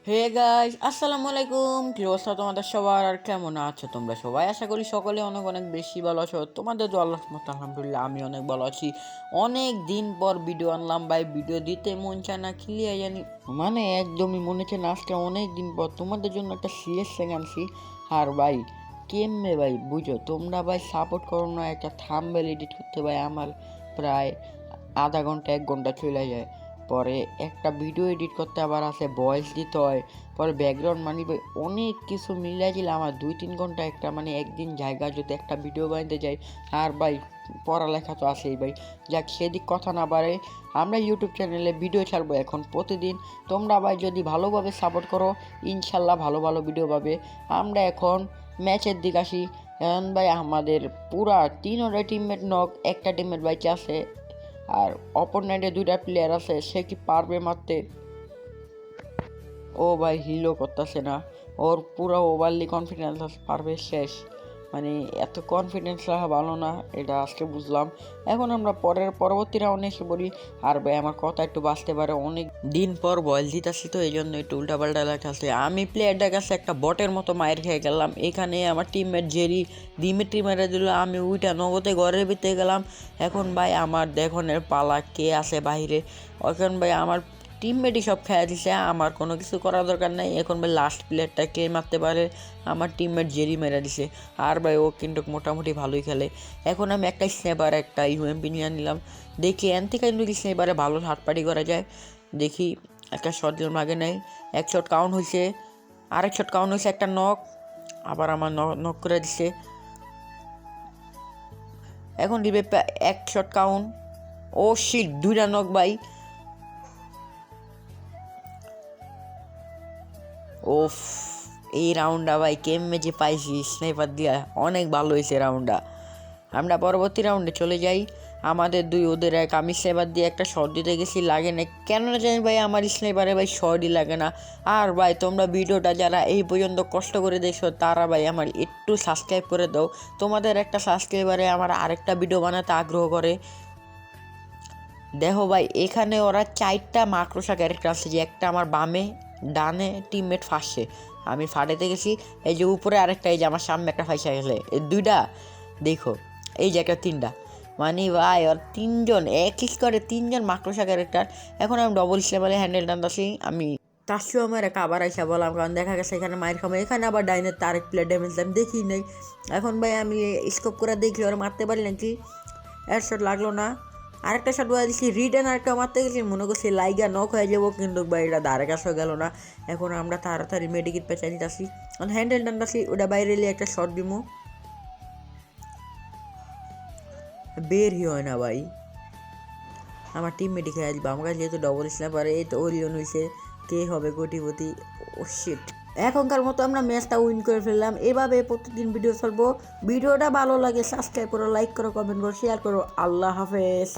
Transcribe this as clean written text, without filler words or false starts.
Hey guys, আসসালামু আলাইকুম। কি অবস্থা তোমাদের সবার, আর কেমন আছো তোমরা সবাই? আশা করি সকলে অনেক অনেক বেশি ভালো আছো। তোমাদের তো আল্লাহর রহমতে আলহামদুলিল্লাহ আমি অনেক ভালো আছি। অনেক দিন পর ভিডিও আনলাম ভাই, ভিডিও দিতে মন চায় না ক্লিয়ার জানি, মানে একদমই মনে চায় না। আজকে অনেক দিন পর তোমাদের জন্য একটা সিরিয়াস সেকেন্ড আনছি। আর ভাই কেমনে ভাই বুঝো, তোমরা ভাই সাপোর্ট করো না, একটা থাম্বনেল এডিট করতে ভাই আমার প্রায় আধা ঘন্টা 1 ঘন্টা চলে যায়। পরে একটা ভিডিও এডিট করতে আবার আছে, ভয়েস দিতে হয়, পরে ব্যাকগ্রাউন্ড মানে ভাই অনেক কিছু মিলাই আমার 2-3 ঘন্টা একটা মানে একদিন জায়গা যদি একটা ভিডিও বানাতে যাই। আর ভাই পড়ালেখা তো আছেই ভাই। যাক সেদিক কথা না বাড়ে, আমরা ইউটিউব চ্যানেলে ভিডিও ছাড়বো এখন প্রতিদিন। তোমরা ভাই যদি ভালোভাবে সাপোর্ট করো ইনশাল্লাহ ভালো ভালো ভিডিও পাবে। আমরা এখন ম্যাচের দিক আসি। এখন ভাই আমাদের পুরা 3টা টিমমেট নক, একটা টিমমেট বাইচে আছে। আর অপোনেন্টে 2টা প্লেয়ার আছে, সে কি পারবে মারতে? ও ভাই হিলও করতেছে না, ওর পুরো ওভারলি কনফিডেন্স আছে পারবে শেষ। মানে এত কনফিডেন্স রাখা ভালো না, এটা আজকে বুঝলাম। এখন আমরা পরবর্তী রাউন্ডে এসে বলি। আর ভাই আমার কথা একটু বাঁচতে পারে, অনেক দিন পর বল দিতেছি তো এই জন্য একটু উল্টাপাল্টা লাগতেছে। আমি প্লেয়ারটার কাছে একটা বটের মতো মায়ের খেয়ে গেলাম। এখানে আমার টিমমেট জেরি দিমিত্রি মেরে দিল, আমি উইটা নগদে ঘরের ভিতরে গেলাম। এখন ভাই আমার দেখনের পালা, কে আছে বাইরে। এখন ভাই আমার টিমমেটই সব খেয়া দিছে, আমার কোনো কিছু করার দরকার নেই। এখন ভাই লাস্ট প্লেয়ারটা কে মারতে পারে? আমার টিমমেট জেরি মেরে দিছে। আর ভাই ও কিন্তু মোটামুটি ভালোই খেলে। এখন আমি একটা স্নেপার একটা ইউএমপি নিয়ে নিলাম, দেখি এন থেকে কিন্তু স্নেপারে ভালো হাতপাটি করা যায়। দেখি একটা শট দিলাম, আগে নেই, এক শট কাউন্ট হয়েছে, আরেক শট কাউন্ট হয়েছে, একটা নক, আবার আমার নক করে দিছে। এখন দিবে এক শট কাউন্ট। ও শিট, 2টা নক ভাই। ওফ, এই রাউন্ডটা ভাই কেমনে যে পাইছি স্নাইপার দিয়া, অনেক ভালো হয়েছে রাউন্ডটা। আমরা পরবর্তী রাউন্ডে চলে যাই। আমাদের দুই ওদের এক, আমি স্নাইপার দিয়ে একটা শট দিতে গেছি, লাগে না কেন না জানি ভাই, আমার স্নাইপারে ভাই শটই লাগে না। আর ভাই তোমরা ভিডিওটা যারা এই পর্যন্ত কষ্ট করে দেখছো তারা ভাই আমার একটু সাবস্ক্রাইব করে দাও। তোমাদের একটা সাবস্ক্রাইবারে আমার আরেকটা ভিডিও বানাতে আগ্রহ করে। দেখো ভাই এখানে ওরা 4টা মাকড়সা ক্যারেক্টার আছে, যে একটা আমার বামে, ডানে টিমমেট ফাঁসছে, আমি ফাটাইতে গেছি। এই যে উপরে আরেকটা, এই যে আমার সামনে একটা ফাঁসা গেছে, এই 2টা দেখো, এই যে একটা 3টা, মানে ভাই ওর 3জন এক করে 3জন মাকড়সা ক্যারেক্টার। এখন আমি ডবল স্লেবারে হ্যান্ডেল টানতেছি, আমি তার সময় আমার একটা আবার আইসা বললাম, কারণ দেখা গেছে এখানে মায়ের খামে, এখানে আবার ডাইনের তার এক প্লেট ড্যামেজ আমি দেখি নেই। এখন ভাই আমি স্কোপ করে দেখি ওরা মারতে পারি নাকি, এর শট লাগলো না। আরেকটা শট বলে দিচ্ছি, রিটার্ন আরেকটা মারতে গেছি, মনে করছি লাইগা নক হয়ে যাবো, কিন্তু ভাই এটা ধারে কাছেও গেল না। এখন আমরা তাড়াতাড়ি মেডিকেট পেঁচা নিতেছি, হ্যান্ডেল টানতেছি, ওটা বাইরে এলে একটা শট দিমু, বেরই হয় না ভাই। আমার টিম মেডি খেয়ে আসবে, আমার কাছে যেহেতু ডবল স্ন্যাপার, এই তো ওরিয়ন হয়েছে, কে হবে কোটিপতি। ও শিট, এখনকার মতো আমরা ম্যাচটা উইন করে ফেললাম। এভাবে প্রতিদিন ভিডিও ছাড়বো। ভিডিওটা ভালো লাগে সাবস্ক্রাইব করো, লাইক করো, কমেন্ট করো, শেয়ার করো। আল্লাহ হাফেজ।